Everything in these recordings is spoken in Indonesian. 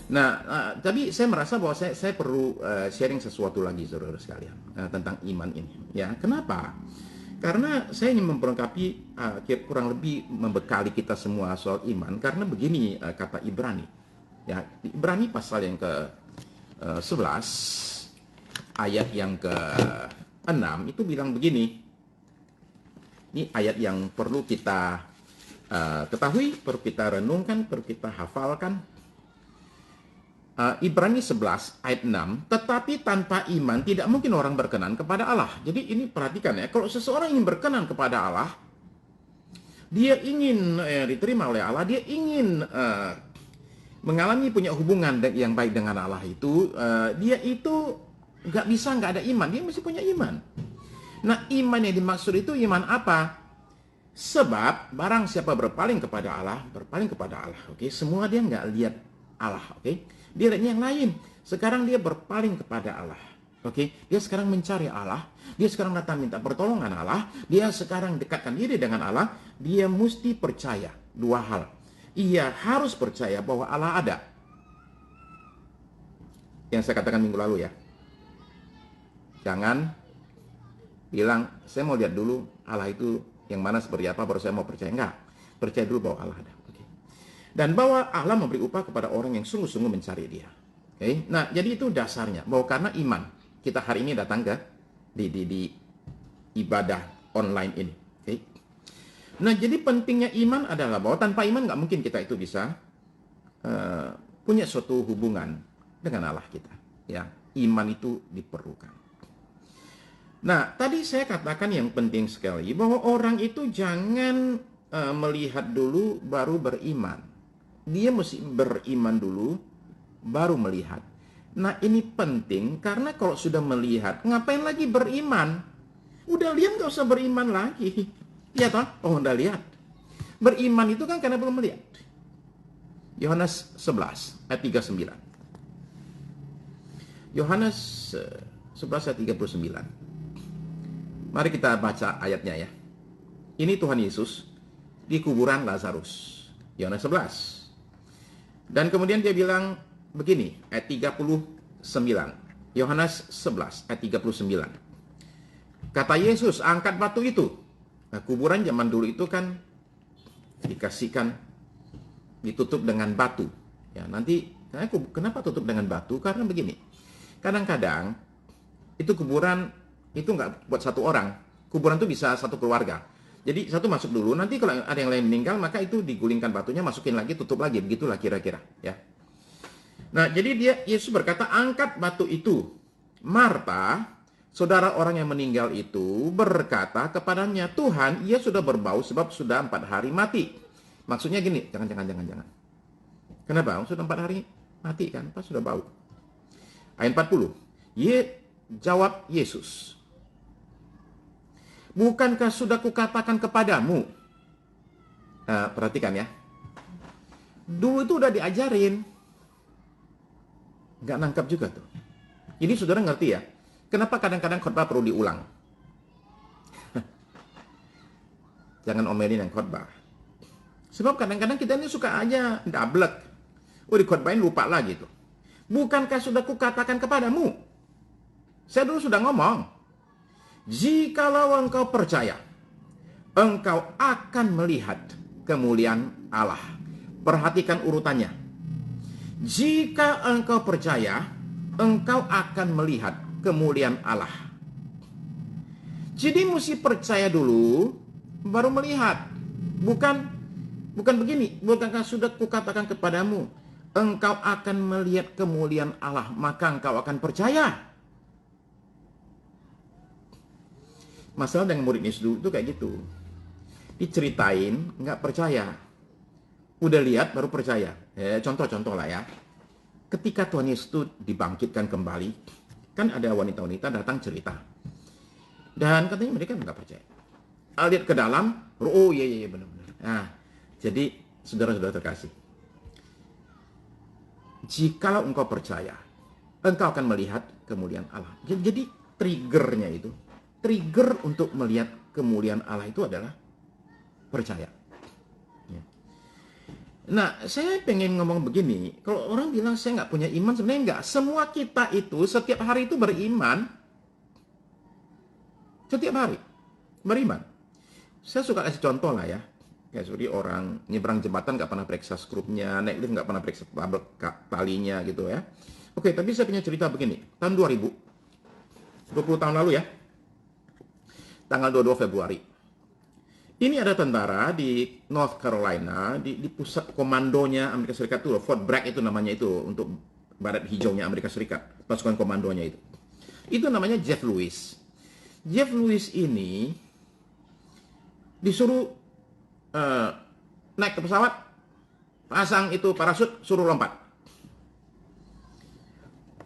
Nah, tapi saya merasa bahwa saya perlu sharing sesuatu lagi, saudara sekalian, tentang iman ini. Ya, kenapa? Karena saya ingin memperlengkapi, kurang lebih membekali kita semua soal iman. Karena begini kata Ibrani. Ya, Ibrani pasal yang ke 11 ayat yang ke 6 itu bilang begini. Ini ayat yang perlu kita ketahui, perlu kita renungkan, perlu kita hafalkan. Ibrani 11 ayat 6, tetapi tanpa iman tidak mungkin orang berkenan kepada Allah. Jadi ini perhatikan ya, kalau seseorang ingin berkenan kepada Allah, dia ingin diterima oleh Allah, dia ingin mengalami punya hubungan yang baik dengan Allah itu, dia itu nggak bisa nggak ada iman, dia mesti punya iman. Nah, iman yang dimaksud itu iman apa? Sebab barang siapa berpaling kepada Allah, berpaling kepada Allah. Oke, semua dia nggak lihat Allah. Oke, dia lihatnya yang lain. Sekarang dia berpaling kepada Allah. Oke, dia sekarang mencari Allah. Dia sekarang datang minta pertolongan Allah. Dia sekarang dekatkan diri dengan Allah. Dia mesti percaya dua hal. Ia harus percaya bahwa Allah ada. Yang saya katakan minggu lalu ya. Jangan bilang, saya mau lihat dulu Allah itu yang mana seperti apa baru saya mau percaya. Enggak, percaya dulu bahwa Allah ada. Oke. Dan bahwa Allah memberi upah kepada orang yang sungguh-sungguh mencari dia. Oke. Nah, jadi itu dasarnya, bahwa karena iman kita hari ini datang ke di ibadah online ini. Oke. Nah, jadi pentingnya iman adalah bahwa tanpa iman nggak mungkin kita itu bisa punya suatu hubungan dengan Allah kita. Ya, iman itu diperlukan. Nah, tadi saya katakan yang penting sekali bahwa orang itu jangan melihat dulu baru beriman. Dia mesti beriman dulu baru melihat. Nah, ini penting karena kalau sudah melihat, ngapain lagi beriman? Udah lihat nggak usah beriman lagi. Ya toh? Oh, udah lihat. Beriman itu kan karena belum melihat. Yohanes 11 ayat 39. Yohanes 11 ayat 39. Mari kita baca ayatnya ya. Ini Tuhan Yesus di kuburan Lazarus. Yohanes 11. Dan kemudian dia bilang begini, ayat 39. Yohanes 11 ayat 39. Kata Yesus, angkat batu itu. Nah, kuburan zaman dulu itu kan dikasihkan, ditutup dengan batu. Ya, nanti kenapa tutup dengan batu? Karena begini. Kadang-kadang itu kuburan itu nggak buat satu orang. Kuburan itu bisa satu keluarga. Jadi satu masuk dulu, nanti kalau ada yang lain meninggal, maka itu digulingkan batunya, masukin lagi, tutup lagi, begitulah kira-kira. Ya. Nah, jadi Yesus berkata, angkat batu itu. Marta, saudara orang yang meninggal itu, berkata kepadanya, Tuhan, ia sudah berbau sebab sudah 4 hari mati. Maksudnya gini, jangan. Kenapa? Sudah 4 hari mati kan, pas sudah bau. Ayat 40. Jawab Yesus, bukankah sudah kukatakan kepadamu? Nah, perhatikan ya. Dulu itu udah diajarin. Nggak nangkap juga tuh. Jadi saudara ngerti ya, kenapa kadang-kadang khotbah perlu diulang? Jangan omelin yang khotbah. Sebab kadang-kadang kita ini suka aja dablek. Oh, dikhotbahin lupa lagi tuh. Bukankah sudah kukatakan kepadamu? Saya dulu sudah ngomong. Jikalau engkau percaya, engkau akan melihat kemuliaan Allah. Perhatikan urutannya. Jika engkau percaya, engkau akan melihat kemuliaan Allah. Jadi mesti percaya dulu, baru melihat. Bukan begini. Bukankah sudah kukatakan kepadamu, engkau akan melihat kemuliaan Allah, maka engkau akan percaya. Masalah dengan murid Yesus dulu itu kayak gitu. Diceritain, nggak percaya. Udah lihat, baru percaya. Contoh-contoh lah ya. Ketika Tuhan Yesus itu dibangkitkan kembali, kan ada wanita-wanita datang cerita. Dan katanya mereka nggak percaya. Lihat ke dalam, oh iya benar-benar. Nah, jadi saudara-saudara terkasih. Jikalau engkau percaya, engkau akan melihat kemuliaan Allah. Jadi triggernya itu, trigger untuk melihat kemuliaan Allah itu adalah percaya. Ya. Nah, saya pengen ngomong begini, kalau orang bilang saya nggak punya iman, sebenarnya nggak. Semua kita itu setiap hari itu beriman, setiap hari beriman. Saya suka kasih contoh lah ya. Kayak seperti orang nyebrang jembatan nggak pernah periksa skrupnya, naik lift nggak pernah periksa talinya gitu ya. Oke, tapi saya punya cerita begini. Tahun 2000, 20 tahun lalu ya, tanggal 22 Februari. Ini ada tentara di North Carolina, di pusat komandonya Amerika Serikat itu, Fort Bragg itu namanya itu, untuk barat hijaunya Amerika Serikat, pasukan komandonya itu. Itu namanya Jeff Lewis. Jeff Lewis ini disuruh naik ke pesawat, pasang itu parasut, suruh lompat.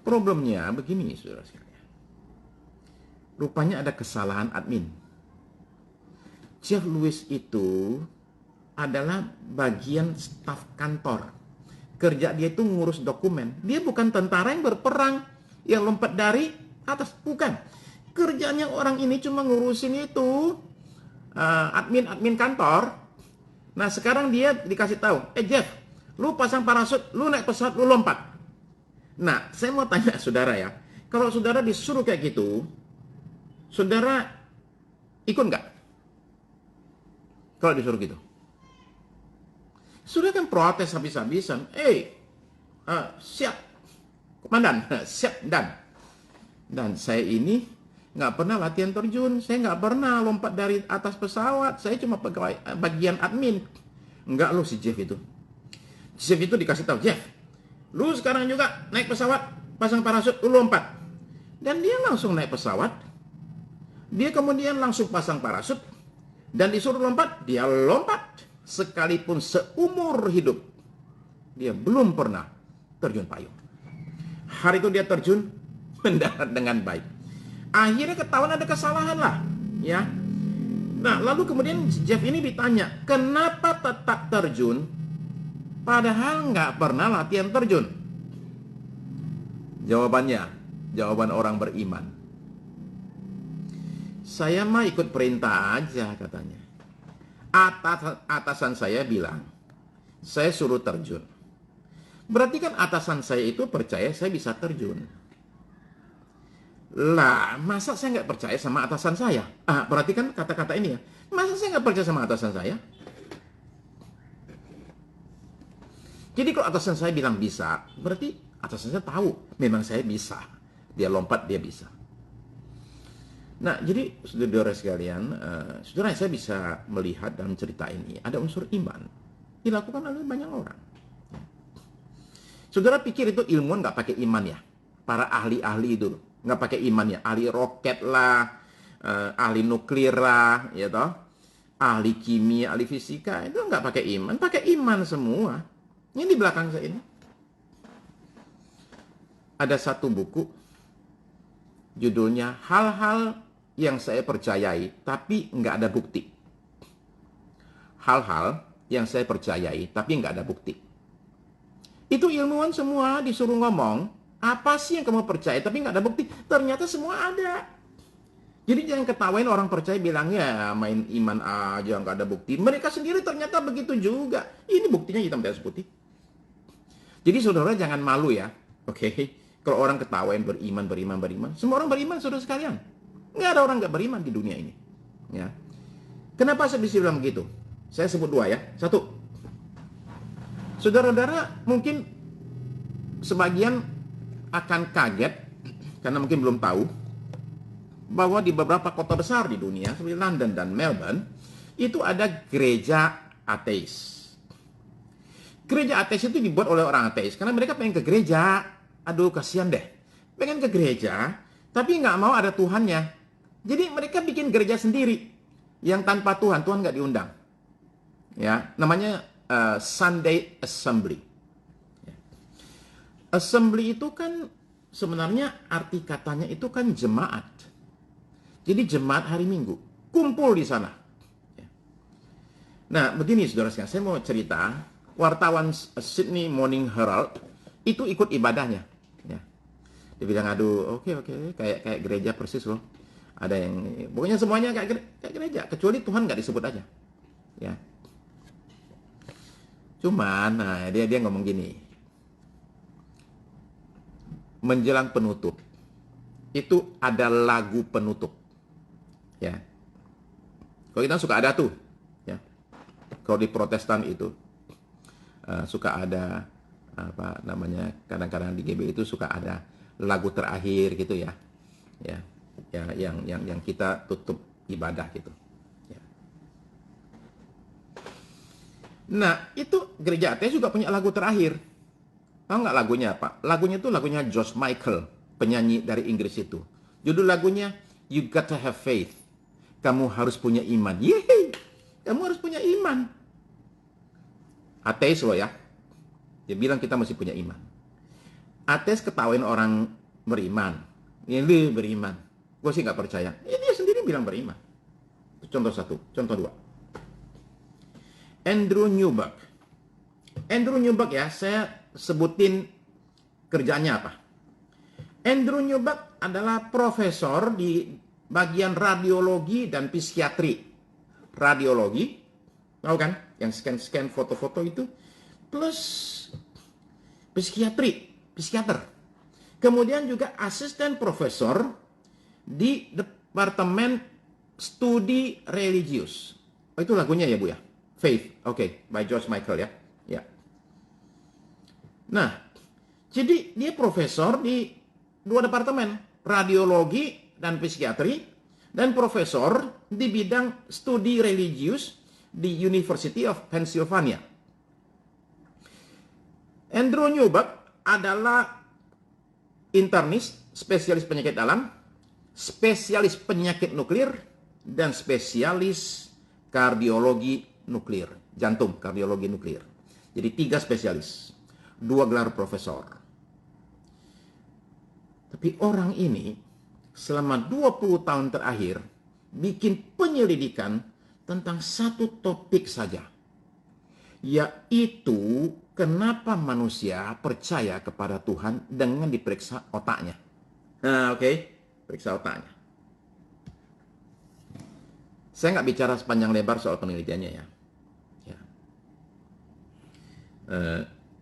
Problemnya begini, saudara sekalian. Rupanya ada kesalahan admin. Jeff Lewis itu adalah bagian staf kantor. Kerja dia itu ngurus dokumen. Dia bukan tentara yang berperang, yang lompat dari atas. Bukan. Kerjanya orang ini cuma ngurusin itu admin kantor. Nah, sekarang dia dikasih tahu, Jeff, lu pasang parasut, lu naik pesawat, lu lompat. Nah, saya mau tanya saudara ya, kalau saudara disuruh kayak gitu, saudara ikut nggak? Kalau disuruh gitu. Sudah kan protes habis-habisan. Siap. Komandan, siap Dan saya ini nggak pernah latihan terjun. Saya nggak pernah lompat dari atas pesawat. Saya cuma pegawai bagian admin. Nggak lo si Jeff itu. Jeff itu dikasih tahu, Jeff, lu sekarang juga naik pesawat, pasang parasut, lu lompat. Dan dia langsung naik pesawat. Dia kemudian langsung pasang parasut. Dan disuruh lompat, dia lompat. Sekalipun seumur hidup, dia belum pernah terjun payung. Hari itu dia terjun, mendarat dengan baik. Akhirnya ketahuan ada kesalahan lah, ya. Nah, lalu kemudian Jeff ini ditanya, kenapa tetap terjun, padahal nggak pernah latihan terjun? Jawabannya, jawaban orang beriman. Saya mah ikut perintah aja, katanya. Atasan saya bilang, saya suruh terjun. Berarti kan atasan saya itu percaya saya bisa terjun. Lah, masa saya nggak percaya sama atasan saya? Berarti kan kata-kata ini ya. Masa saya nggak percaya sama atasan saya? Jadi kalau atasan saya bilang bisa, berarti atasan saya tahu memang saya bisa. Dia lompat, dia bisa. Nah, jadi saudara sekalian, saudara, saya bisa melihat dalam cerita ini ada unsur iman dilakukan oleh banyak orang. Saudara pikir itu ilmuwan nggak pakai iman ya? Para ahli-ahli itu nggak pakai iman ya? Ahli roket lah, ahli nuklir lah, ya toh, ahli kimia, ahli fisika itu nggak pakai iman semua. Ini di belakang saya ini ada satu buku, judulnya Hal-hal yang saya percayai tapi nggak ada bukti. Hal-hal yang saya percayai tapi nggak ada bukti. Itu ilmuwan semua disuruh ngomong, apa sih yang kamu percaya tapi nggak ada bukti? Ternyata semua ada. Jadi jangan ketawain orang percaya bilangnya main iman aja nggak ada bukti. Mereka sendiri ternyata begitu juga. Ini buktinya hitam di atas putih. Jadi saudara jangan malu ya. Oke. Kalau orang ketawain beriman. Semua orang beriman, saudara sekalian. Nggak ada orang nggak beriman di dunia ini. Ya. Kenapa saya bisa bilang begitu? Saya sebut dua ya. Satu, saudara-saudara mungkin sebagian akan kaget karena mungkin belum tahu bahwa di beberapa kota besar di dunia seperti London dan Melbourne itu ada gereja ateis. Gereja ateis itu dibuat oleh orang ateis karena mereka pengen ke gereja. Aduh, kasihan deh. Pengen ke gereja tapi nggak mau ada Tuhannya. Jadi mereka bikin gereja sendiri yang tanpa Tuhan nggak diundang. Ya, namanya Sunday Assembly. Assembly itu kan sebenarnya arti katanya itu kan jemaat. Jadi jemaat hari Minggu kumpul di sana. Nah, begini saudara sekalian, saya mau cerita. Wartawan Sydney Morning Herald itu ikut ibadahnya. Ya. Dia bilang, aduh, oke, kayak gereja persis loh. Ada yang, pokoknya semuanya kayak gereja, kecuali Tuhan nggak disebut aja. Ya. Cuman, nah dia ngomong gini, menjelang penutup, itu ada lagu penutup. Ya, kalau kita suka ada tuh, ya. Kalau di Protestan itu suka ada apa namanya, kadang-kadang di GB itu suka ada lagu terakhir gitu ya, ya, ya yang kita tutup ibadah gitu. Ya. Nah, itu gereja ateis juga punya lagu terakhir. Tahu nggak lagunya apa? Lagunya itu lagunya George Michael, penyanyi dari Inggris itu. Judul lagunya You Gotta Have Faith. Kamu harus punya iman. Yeay! Kamu harus punya iman. Ateis loh ya. Dia bilang kita mesti punya iman. Ateis ketawain orang beriman. Ini beriman. Gue sih nggak percaya. Ya, dia sendiri bilang beriman. Itu contoh satu. Contoh dua. Andrew Newberg. Andrew Newberg ya, saya sebutin kerjaannya apa. Andrew Newberg adalah profesor di bagian radiologi dan psikiatri. Radiologi, tahu kan? Yang scan-scan foto-foto itu. Plus psikiater. Kemudian juga asisten profesor di Departemen Studi Religius. Oh, itu lagunya ya, Bu ya? Faith, oke, by George Michael ya. Ya. Nah, jadi dia profesor di dua departemen, radiologi dan psikiatri, dan profesor di bidang studi religius di University of Pennsylvania. Andrew Newberg adalah internis, spesialis penyakit dalam, spesialis penyakit nuklir, dan spesialis kardiologi nuklir, jantung, kardiologi nuklir. Jadi 3 spesialis, 2 gelar profesor. Tapi orang ini selama 20 tahun terakhir bikin penyelidikan tentang satu topik saja, yaitu kenapa manusia percaya kepada Tuhan dengan diperiksa otaknya. Nah, oke, periksa otaknya. Saya nggak bicara sepanjang lebar soal penelitiannya ya.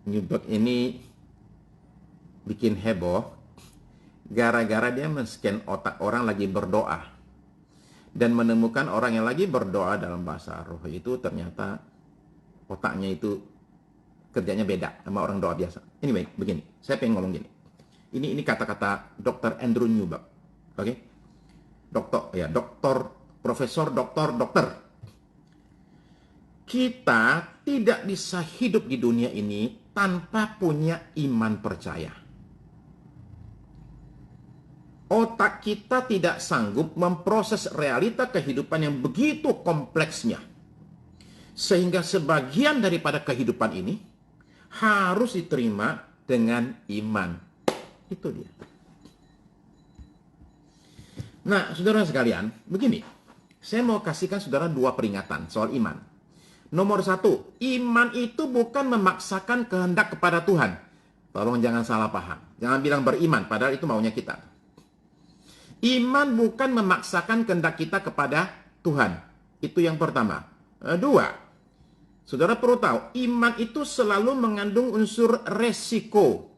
Newberg ini bikin heboh gara-gara dia men-scan otak orang lagi berdoa dan menemukan orang yang lagi berdoa dalam bahasa roh itu ternyata otaknya itu kerjanya beda sama orang doa biasa. Anyway, begini, saya pengen ngomong gini. Ini kata-kata Dr. Andrew Newberg, oke? Dokter, profesor, dokter. Kita tidak bisa hidup di dunia ini tanpa punya iman percaya. Otak kita tidak sanggup memproses realita kehidupan yang begitu kompleksnya. Sehingga sebagian daripada kehidupan ini harus diterima dengan iman. Itu dia. Nah, saudara sekalian, begini. Saya mau kasihkan saudara 2 peringatan soal iman. Nomor 1, iman itu bukan memaksakan kehendak kepada Tuhan. Tolong jangan salah paham. Jangan bilang beriman, padahal itu maunya kita. Iman bukan memaksakan kehendak kita kepada Tuhan. Itu yang pertama. 2, saudara perlu tahu, iman itu selalu mengandung unsur resiko.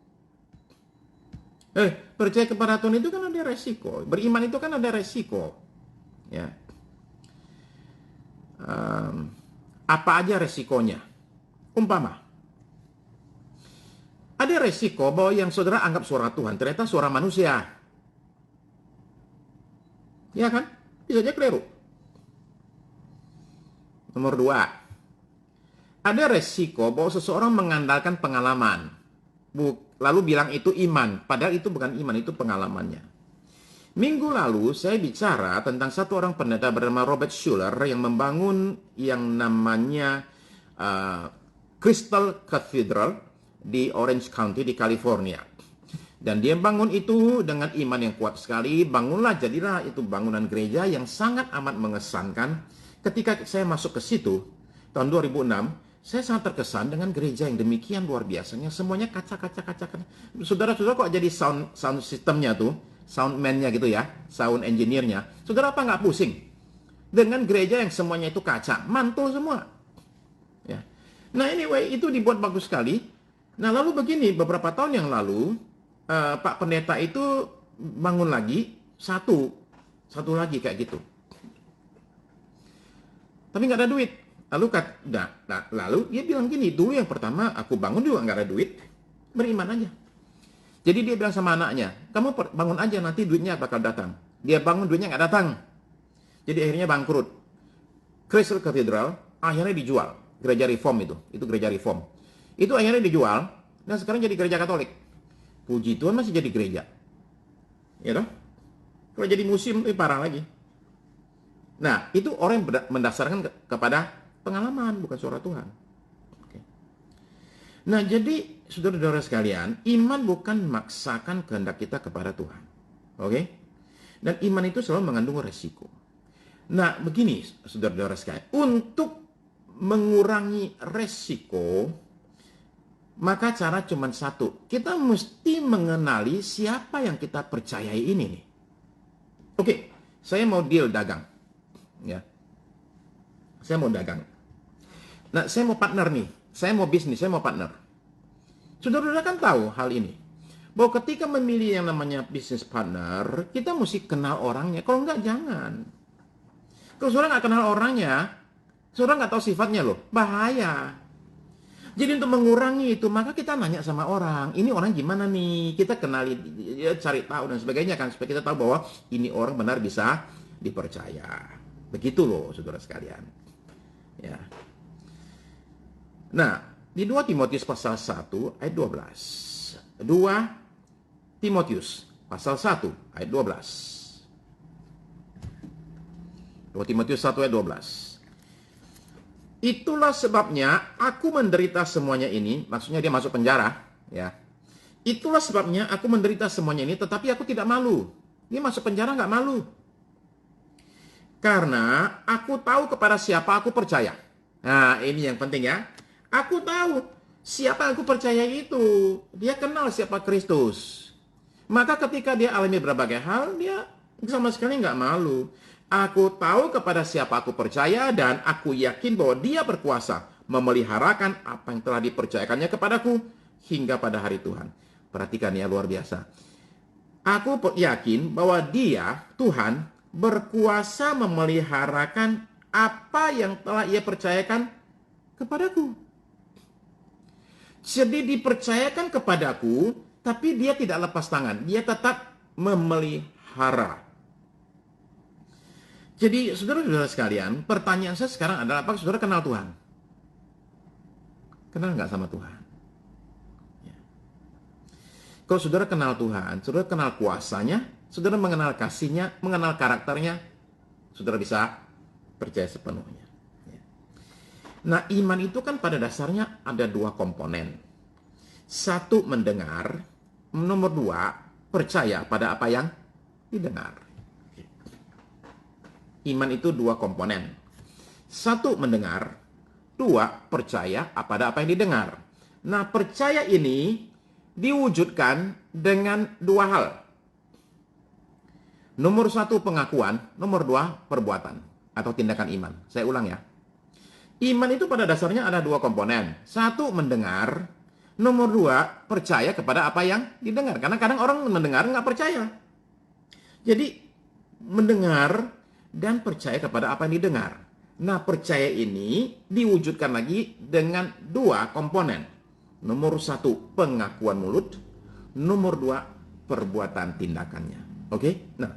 Percaya kepada Tuhan itu kan ada resiko. Beriman itu kan ada resiko. Ya. Apa aja resikonya? Umpama, ada resiko bahwa yang saudara anggap suara Tuhan ternyata suara manusia. Ya kan? Bisa aja keliru. Nomor 2, ada resiko bahwa seseorang mengandalkan pengalaman, lalu bilang itu iman, padahal itu bukan iman, itu pengalamannya. Minggu lalu saya bicara tentang satu orang pendeta bernama Robert Schuller yang membangun yang namanya Crystal Cathedral di Orange County di California. Dan dia bangun itu dengan iman yang kuat sekali. Jadilah itu bangunan gereja yang sangat amat mengesankan. Ketika saya masuk ke situ tahun 2006, saya sangat terkesan dengan gereja yang demikian luar biasanya. Semuanya kaca. Saudara-saudara kok jadi sound systemnya tuh, soundman-nya gitu ya, sound engineer-nya. Saudara apa nggak pusing dengan gereja yang semuanya itu kaca, mantul semua. Ya. Nah anyway, itu dibuat bagus sekali. Nah lalu begini, beberapa tahun yang lalu, Pak Pendeta itu bangun lagi, satu lagi kayak gitu. Tapi nggak ada duit. Lalu dia bilang gini, dulu yang pertama aku bangun juga nggak ada duit, beriman aja. Jadi dia bilang sama anaknya, kamu bangun aja nanti duitnya bakal datang. Dia bangun duitnya nggak datang. Jadi akhirnya bangkrut. Crystal Cathedral akhirnya dijual. Gereja Reform itu gereja Reform. Itu akhirnya dijual dan sekarang jadi gereja Katolik. Puji Tuhan masih jadi gereja. Ya toh? Kalau jadi museum itu parah lagi. Nah, itu orang yang mendasarkan kepada pengalaman, bukan suara Tuhan. Oke. Nah, jadi saudara-saudara sekalian, iman bukan memaksakan kehendak kita kepada Tuhan. Oke? Dan iman itu selalu mengandung resiko. Nah, begini saudara-saudara sekalian, untuk mengurangi resiko, maka cara cuma satu. Kita mesti mengenali siapa yang kita percayai ini nih. Oke, saya mau deal dagang. Ya. Saya mau dagang. Nah, saya mau partner nih. Saya mau bisnis, saya mau partner. Saudara-saudara kan tahu hal ini. Bahwa ketika memilih yang namanya bisnis partner, kita mesti kenal orangnya. Kalau enggak, jangan. Kalau saudara nggak kenal orangnya, saudara nggak tahu sifatnya loh, bahaya. Jadi untuk mengurangi itu, maka kita nanya sama orang, ini orang gimana nih? Kita kenali, ya, cari tahu dan sebagainya kan, supaya kita tahu bahwa ini orang benar bisa dipercaya. Begitu loh, saudara sekalian. Ya. Nah, di 2 Timotius pasal 1 ayat 12. 2 Timotius pasal 1 ayat 12. 2 Timotius 1 ayat 12. Itulah sebabnya aku menderita semuanya ini, maksudnya dia masuk penjara, ya. Itulah sebabnya aku menderita semuanya ini, tetapi aku tidak malu. Dia masuk penjara nggak malu. Karena aku tahu kepada siapa aku percaya. Nah, ini yang penting ya. Aku tahu siapa yang aku percaya itu. Dia kenal siapa Kristus. Maka ketika dia alami berbagai hal, dia sama sekali nggak malu. Aku tahu kepada siapa aku percaya dan aku yakin bahwa dia berkuasa memeliharakan apa yang telah dipercayakannya kepadaku hingga pada hari Tuhan. Perhatikan ya, luar biasa. Aku yakin bahwa dia, Tuhan, berkuasa memeliharakan apa yang telah ia percayakan kepadaku. Jadi dipercayakan kepadaku, tapi dia tidak lepas tangan. Dia tetap memelihara. Jadi saudara-saudara sekalian, pertanyaan saya sekarang adalah, apakah saudara kenal Tuhan? Kenal nggak sama Tuhan? Ya. Kalau saudara kenal Tuhan, saudara kenal kuasanya, saudara mengenal kasihnya, mengenal karakternya, saudara bisa percaya sepenuhnya. Ya. Nah, iman itu kan pada dasarnya ada 2 komponen. 1, mendengar. Nomor 2, percaya pada apa yang didengar. Iman itu 2 komponen. 1, mendengar. 2, percaya pada apa yang didengar. Nah, percaya ini diwujudkan dengan 2 hal. Nomor 1, pengakuan. Nomor 2, perbuatan atau tindakan iman. Saya ulang ya. Iman itu pada dasarnya ada 2 komponen. 1, mendengar. Nomor 2, percaya kepada apa yang didengar. Karena kadang orang mendengar nggak percaya. Jadi, mendengar dan percaya kepada apa yang didengar. Nah, percaya ini diwujudkan lagi dengan 2 komponen. Nomor 1, pengakuan mulut. Nomor 2, perbuatan tindakannya. Oke? Nah,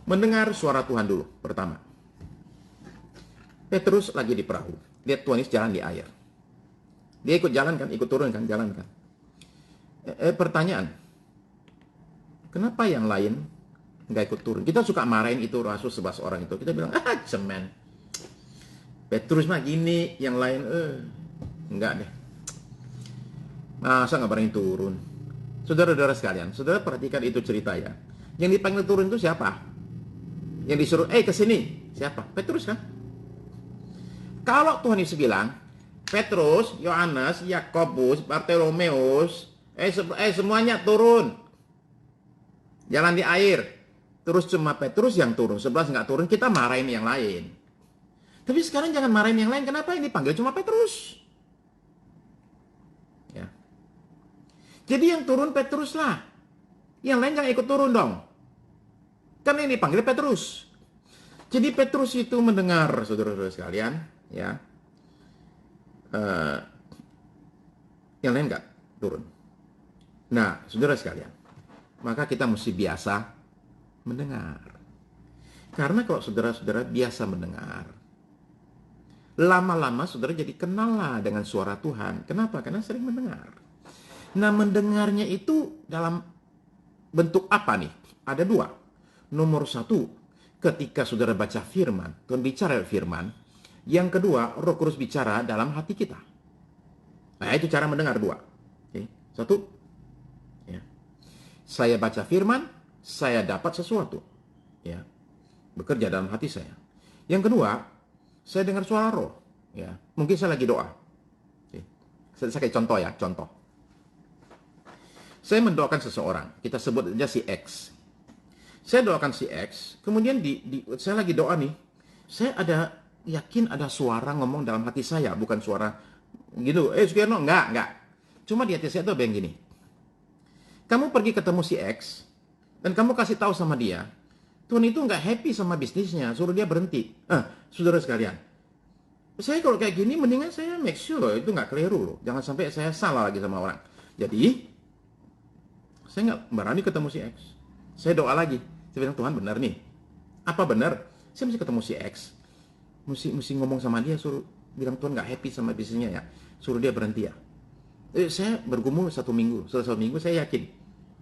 mendengar suara Tuhan dulu, pertama. Petrus lagi di perahu. Lihat Tuhan Yesus jalan di air. Dia ikut jalan kan, ikut turun kan, jalan kan. Pertanyaan, kenapa yang lain nggak ikut turun? Kita suka marahin itu rasul 11 orang itu. Kita bilang, cemen. Petrus mah gini, yang lain, enggak deh. Masa nggak berani turun? Saudara-saudara sekalian, saudara perhatikan itu cerita ya. Yang dipanggil turun itu siapa? Yang disuruh, ke sini. Siapa? Petrus kan? Kalau Tuhan Yesus bilang, Petrus, Yohanes, Yakobus, Bartolomeus, semuanya turun. Jalan di air. Terus cuma Petrus yang turun, 11 nggak turun, kita marahin yang lain. Tapi sekarang jangan marahin yang lain. Kenapa ini panggil cuma Petrus? Ya. Jadi yang turun Petrus lah. Yang lain jangan ikut turun dong. Kan ini panggil Petrus. Jadi Petrus itu mendengar, saudara-saudara sekalian, ya. Yang lain nggak turun. Nah, saudara sekalian, maka kita mesti biasa mendengar. Karena kalau saudara-saudara biasa mendengar, lama-lama saudara jadi kenal lah dengan suara Tuhan. Kenapa? Karena sering mendengar. Nah, mendengarnya itu dalam bentuk apa nih? Ada dua. Nomor satu, ketika saudara baca firman, Tuhan bicara firman. Yang kedua, Roh Kudus bicara dalam hati kita. Nah, itu cara mendengar dua. Oke. Satu, ya. Saya baca firman, saya dapat sesuatu. Ya. Bekerja dalam hati saya. Yang kedua, saya dengar suara roh. Ya. Mungkin saya lagi doa. Oke. Saya kayak contoh ya, contoh. Saya mendoakan seseorang, kita sebut aja si X. Saya doakan si X, kemudian saya lagi doa nih, saya yakin ada suara ngomong dalam hati saya, bukan suara gitu, Sukirno, enggak. Cuma di hati saya tuh yang gini, kamu pergi ketemu si X, dan kamu kasih tahu sama dia, Tuhan itu nggak happy sama bisnisnya, suruh dia berhenti. Saudara sekalian, saya kalau kayak gini, mendingan saya make sure itu nggak keliru loh, jangan sampai saya salah lagi sama orang. Jadi, saya nggak berani ketemu si X. Saya doa lagi. Saya bilang, Tuhan benar nih. Apa benar? Saya mesti ketemu si X. Mesti ngomong sama dia, suruh bilang Tuhan nggak happy sama bisnisnya ya. Suruh dia berhenti ya. Saya bergumul 1 minggu. Setelah 1 minggu saya yakin.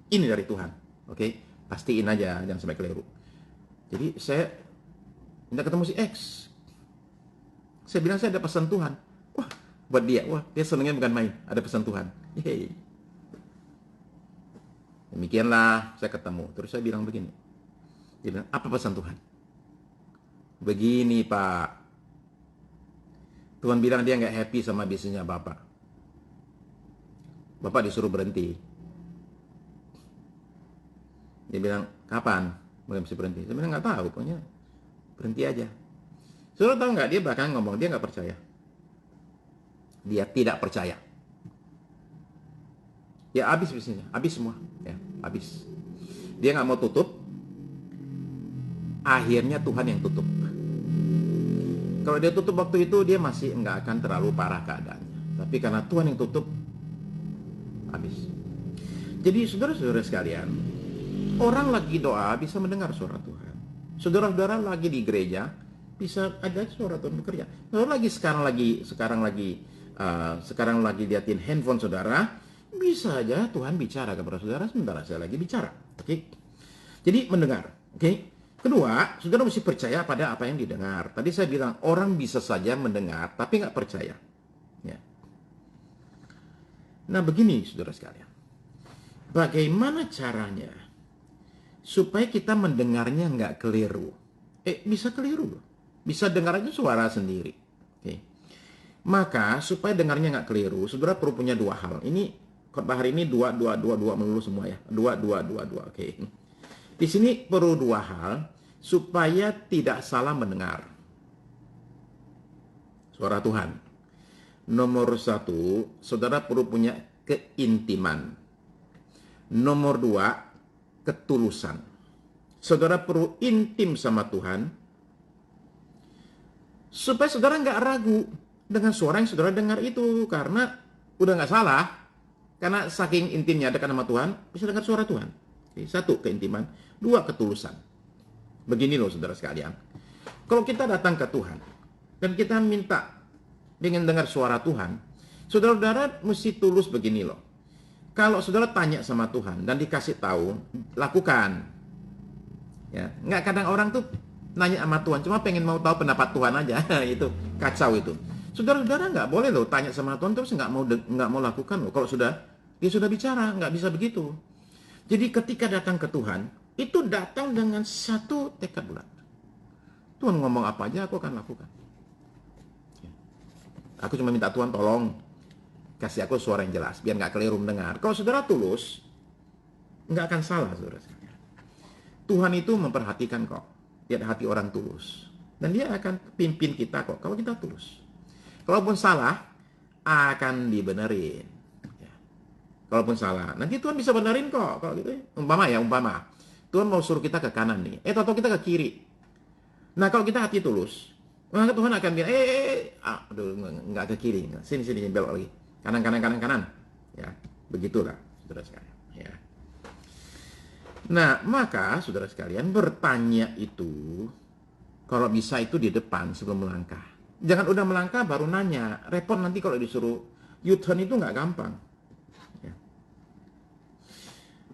Ini dari Tuhan. Oke? Pastiin aja, jangan sampai keliru. Jadi saya minta ketemu si X. Saya bilang saya ada pesan Tuhan. Wah, buat dia. Wah, dia senengnya bukan main. Ada pesan Tuhan. Yeay. Demikianlah saya ketemu. Terus saya bilang begini. Dia bilang, apa pesan Tuhan? Begini Pak. Tuhan bilang dia nggak happy sama bisnisnya Bapak. Bapak disuruh berhenti. Dia bilang, kapan mulai mesti berhenti? Saya bilang, nggak tahu. Pokoknya berhenti aja. Saudara tahu nggak? Dia bahkan ngomong, dia nggak percaya. Dia tidak percaya. Ya habis bisnisnya, habis semua, ya habis. Dia nggak mau tutup, akhirnya Tuhan yang tutup. Kalau dia tutup waktu itu dia masih nggak akan terlalu parah keadaannya. Tapi karena Tuhan yang tutup, habis. Jadi saudara-saudara sekalian, orang lagi doa bisa mendengar suara Tuhan. Saudara-saudara lagi di gereja bisa ada suara Tuhan bekerja. Saudara sekarang lagi liatin handphone saudara. Bisa aja Tuhan bicara kepada saudara sementara saya lagi bicara. Oke. Jadi mendengar. Oke. Kedua, saudara mesti percaya pada apa yang didengar. Tadi saya bilang orang bisa saja mendengar tapi nggak percaya. Ya. Nah begini saudara sekalian. Bagaimana caranya supaya kita mendengarnya nggak keliru? Bisa keliru. Bisa dengar aja suara sendiri. Oke. Maka supaya dengarnya nggak keliru, saudara perlu punya 2 hal. Ini khotbah hari ini 2 melulu semua ya. 2. Oke. Di sini perlu 2 hal supaya tidak salah mendengar suara Tuhan. Nomor 1, saudara perlu punya keintiman. Nomor 2, ketulusan. Saudara perlu intim sama Tuhan supaya saudara nggak ragu dengan suara yang saudara dengar itu, karena udah nggak salah. Karena saking intimnya dekat sama Tuhan, bisa dengar suara Tuhan. Oke, 1, keintiman. 2, ketulusan. Begini loh saudara sekalian. Kalau kita datang ke Tuhan, dan kita minta ingin dengar suara Tuhan, saudara-saudara mesti tulus begini loh. Kalau saudara tanya sama Tuhan, dan dikasih tahu, lakukan. Ya, nggak kadang orang tuh nanya sama Tuhan, cuma pengen mau tahu pendapat Tuhan aja. Itu, kacau itu. Saudara-saudara nggak boleh loh tanya sama Tuhan terus nggak mau lakukan loh. Kalau dia sudah bicara, nggak bisa begitu. Jadi ketika datang ke Tuhan, itu datang dengan satu tekad bulat. Tuhan ngomong apa aja aku akan lakukan. Aku cuma minta Tuhan tolong kasih aku suara yang jelas biar nggak keliru mendengar. Kalau saudara tulus, nggak akan salah saudara. Tuhan itu memperhatikan kok. Lihat hati orang tulus. Dan dia akan pimpin kita kok kalau kita tulus. Kalaupun salah, akan dibenerin. Ya. Kalaupun salah, nanti Tuhan bisa benerin kok. Kalau gitu, umpama. Tuhan mau suruh kita ke kanan nih. Tahu-tahu kita ke kiri. Nah, kalau kita hati tulus, maka Tuhan akan bilang, aduh, nggak ke kiri. Sini, belok lagi. Kanan. Ya, begitulah, saudara sekalian. Ya. Nah, maka saudara sekalian bertanya itu, kalau bisa itu di depan sebelum melangkah. Jangan udah melangkah baru nanya. Repot nanti kalau disuruh U-turn itu nggak gampang. Ya.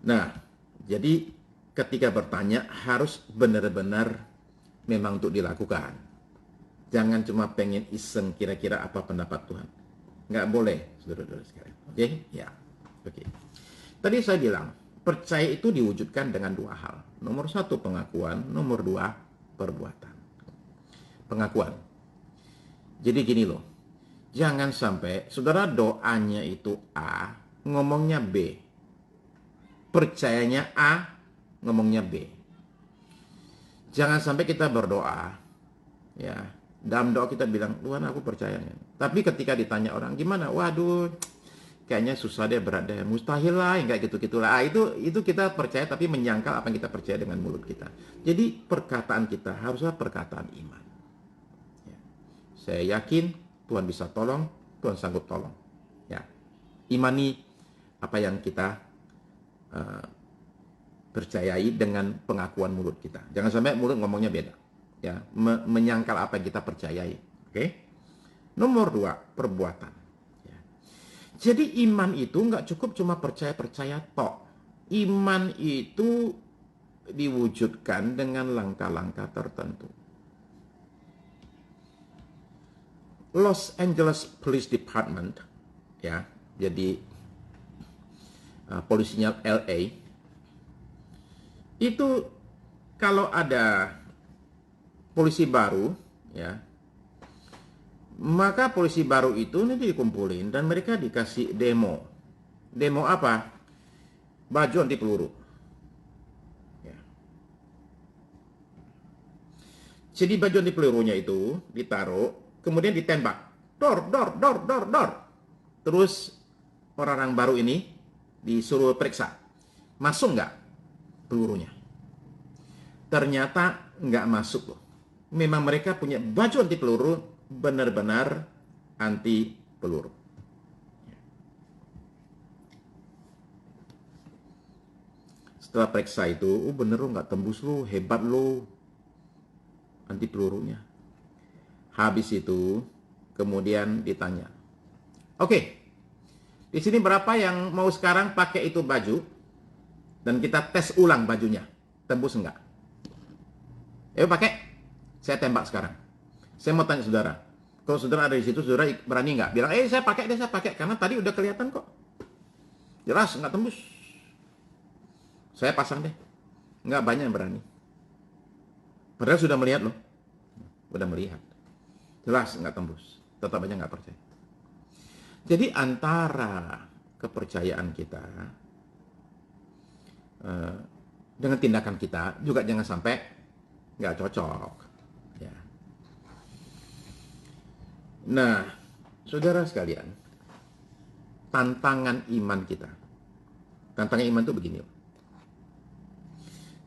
Nah, jadi ketika bertanya harus benar-benar memang untuk dilakukan. Jangan cuma pengen iseng kira-kira apa pendapat Tuhan. Nggak boleh, saudara-saudara sekalian. Oke? Ya. Oke. Tadi saya bilang, percaya itu diwujudkan dengan dua hal. Nomor satu, pengakuan. Nomor dua, perbuatan. Pengakuan. Jadi gini loh, jangan sampai saudara doanya itu A, ngomongnya B. Percayanya A, ngomongnya B. Jangan sampai kita berdoa, ya, dalam doa kita bilang, Tuhan aku percayanya. Tapi ketika ditanya orang, gimana? Waduh, kayaknya susah deh, berat deh, mustahil lah, kayak gitu-gitulah. Itu kita percaya tapi menyangkal apa yang kita percaya dengan mulut kita. Jadi perkataan kita haruslah perkataan iman. Saya yakin Tuhan bisa tolong, Tuhan sanggup tolong. Ya, imani apa yang kita percayai dengan pengakuan mulut kita. Jangan sampai mulut ngomongnya beda. Ya, menyangkal apa yang kita percayai. Oke? Nomor dua, perbuatan. Ya. Jadi iman itu nggak cukup cuma percaya-percaya tok. Iman itu diwujudkan dengan langkah-langkah tertentu. Los Angeles Police Department, ya, jadi polisinya LA, itu kalau ada polisi baru, ya, maka polisi baru itu nanti dikumpulin dan mereka dikasih demo. Demo apa? Baju anti peluru. Ya. Jadi baju anti pelurunya itu ditaruh, kemudian ditembak. Dor. Terus orang-orang baru ini disuruh periksa. Masuk nggak pelurunya? Ternyata nggak masuk loh. Memang mereka punya baju anti peluru, benar-benar anti peluru. Setelah periksa itu, bener lo nggak tembus lo, hebat lo anti pelurunya. Habis itu, kemudian ditanya, oke, di sini berapa yang mau sekarang pakai itu baju, dan kita tes ulang bajunya, tembus enggak? Ayo pakai, saya tembak sekarang. Saya mau tanya saudara, kalau saudara ada di situ, saudara berani nggak? Bilang, saya pakai deh, saya pakai, karena tadi udah kelihatan kok. Jelas, nggak tembus. Saya pasang deh. Nggak banyak yang berani. Padahal sudah melihat loh. Udah melihat. Jelas nggak tembus. Tetap aja nggak percaya. Jadi antara kepercayaan kita dengan tindakan kita juga jangan sampai nggak cocok. Ya. Nah, saudara sekalian, tantangan iman kita. Tantangan iman itu begini.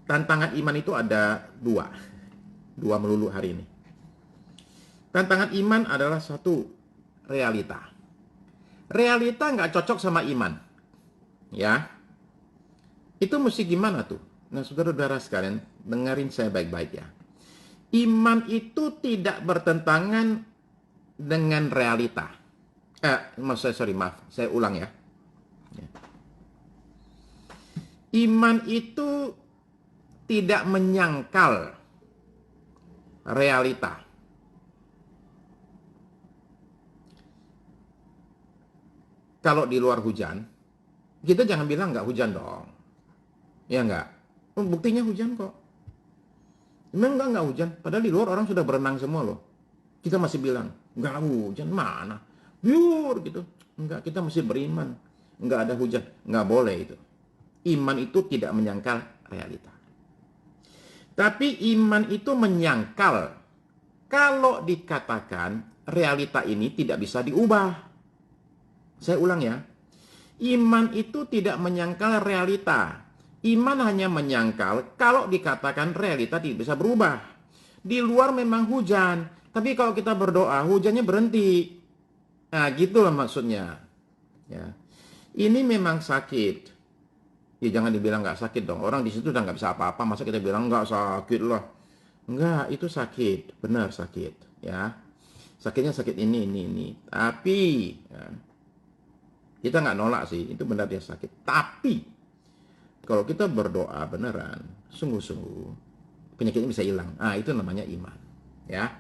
Tantangan iman itu ada dua melulu hari ini. Tantangan iman adalah satu, realita. Realita nggak cocok sama iman. Ya. Itu mesti gimana tuh? Nah, saudara-saudara sekalian, dengerin saya baik-baik ya. Iman itu tidak bertentangan dengan realita. Maaf, saya ulang ya. Iman itu tidak menyangkal realita. Kalau di luar hujan, kita jangan bilang nggak hujan dong. Ya nggak? Buktinya hujan kok. Memang nggak hujan. Padahal di luar orang sudah berenang semua loh. Kita masih bilang, nggak hujan, mana? Biur gitu. Enggak, kita mesti beriman. Nggak ada hujan. Nggak boleh itu. Iman itu tidak menyangkal realita. Tapi iman itu menyangkal Kalau dikatakan realita ini tidak bisa diubah. Saya ulang ya. Iman itu tidak menyangkal realita. Iman hanya menyangkal kalau dikatakan realita tidak bisa berubah. Di luar memang hujan, tapi kalau kita berdoa, hujannya berhenti. Nah, gitulah maksudnya. Ya. Ini memang sakit. Ya jangan dibilang nggak sakit dong. Orang di situ udah nggak bisa apa-apa, masa kita bilang nggak sakit lah. Enggak, itu sakit, benar sakit, ya. Sakitnya sakit ini. Tapi ya, kita nggak nolak sih, itu benar dia sakit. Tapi kalau kita berdoa beneran, sungguh-sungguh, penyakitnya bisa hilang. Ah, itu namanya iman, ya.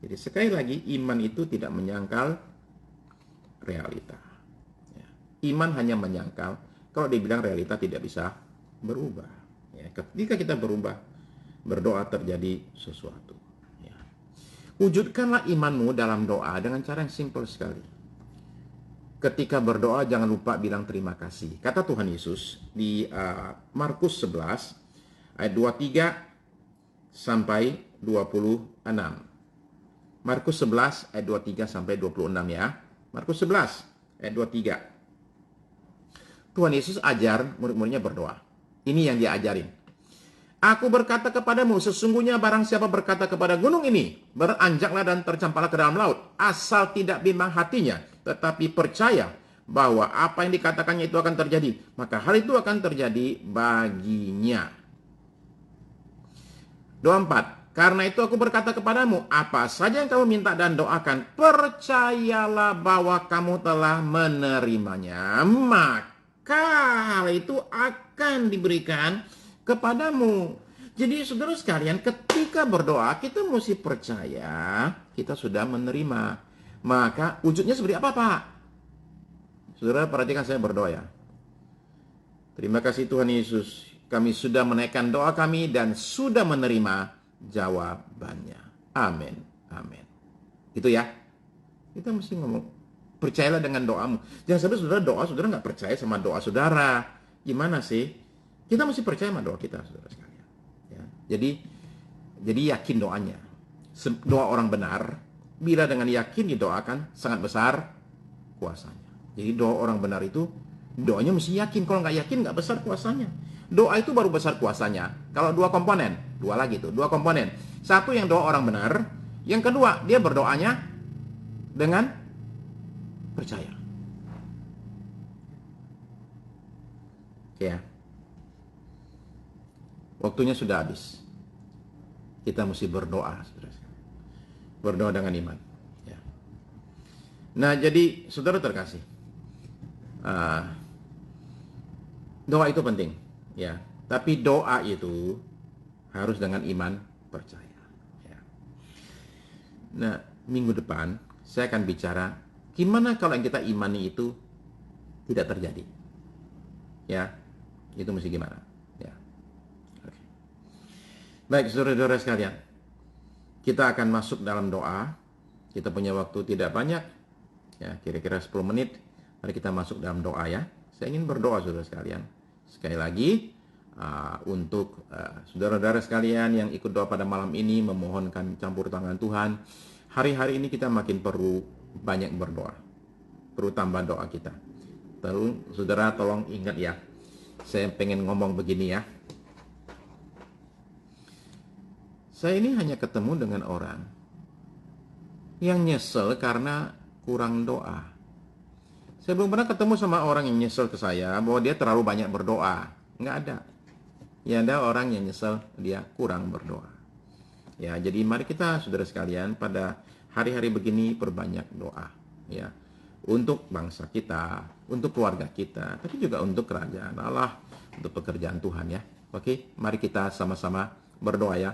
Jadi sekali lagi, iman itu tidak menyangkal realita. Ya. Iman hanya menyangkal kalau dibilang realita tidak bisa berubah. Ya, ketika kita berdoa terjadi sesuatu. Ya. Wujudkanlah imanmu dalam doa dengan cara yang simpel sekali. Ketika berdoa jangan lupa bilang terima kasih. Kata Tuhan Yesus di Markus 11 ayat 23 sampai 26. Markus 11 ayat 23 sampai 26 ya. Markus 11 ayat 23. Tuhan Yesus ajar murid-muridnya berdoa. Ini yang dia ajarin. Aku berkata kepadamu, sesungguhnya barang siapa berkata kepada gunung ini, beranjaklah dan tercampaklah ke dalam laut, asal tidak bimbang hatinya, tetapi percaya bahwa apa yang dikatakannya itu akan terjadi, maka hal itu akan terjadi baginya. Doa 4. Karena itu aku berkata kepadamu, apa saja yang kamu minta dan doakan, percayalah bahwa kamu telah menerimanya, maka hal itu akan diberikan kepadamu. Jadi saudara sekalian, ketika berdoa kita mesti percaya kita sudah menerima. Maka wujudnya seperti apa, Pak? Saudara perhatikan saya berdoa ya. Terima kasih Tuhan Yesus, kami sudah menaikkan doa kami dan sudah menerima jawabannya. Amin. Amin. Itu ya. Kita mesti ngomong, percayalah dengan doamu. Jangan sampai saudara doa, saudara nggak percaya sama doa saudara. Gimana sih? Kita mesti percaya sama doa kita, saudara sekalian. Ya. Jadi yakin doanya. Doa orang benar, bila dengan yakin didoakan, sangat besar kuasanya. Jadi doa orang benar itu, doanya mesti yakin. Kalau nggak yakin, nggak besar kuasanya. Doa itu baru besar kuasanya kalau dua komponen. Dua lagi tuh, dua komponen. Satu yang doa orang benar, yang kedua dia berdoanya dengan percaya. Ya. Waktunya sudah habis. Kita mesti berdoa, saudara. Berdoa dengan iman. Ya. Nah, jadi saudara terkasih, doa itu penting, ya. Tapi doa itu harus dengan iman percaya. Ya. Nah, minggu depan saya akan bicara gimana kalau yang kita imani itu tidak terjadi. Ya, itu mesti gimana? Baik, saudara-saudara sekalian, kita akan masuk dalam doa. Kita punya waktu tidak banyak, ya kira-kira 10 menit. Mari kita masuk dalam doa ya. Saya ingin berdoa saudara sekalian. Sekali lagi, untuk saudara-saudara sekalian yang ikut doa pada malam ini, memohonkan campur tangan Tuhan. Hari-hari ini kita makin perlu banyak berdoa. Perlu tambah doa kita. Saudara tolong ingat ya, saya pengen ngomong begini ya. Saya ini hanya ketemu dengan orang yang nyesel karena kurang doa. Saya belum pernah ketemu sama orang yang nyesel ke saya bahwa dia terlalu banyak berdoa. Nggak ada. Ya ada orang yang nyesel dia kurang berdoa. Ya, jadi mari kita saudara sekalian pada hari-hari begini perbanyak doa. Ya, untuk bangsa kita, untuk keluarga kita, tapi juga untuk kerajaan Allah, untuk pekerjaan Tuhan ya. Oke, mari kita sama-sama berdoa ya.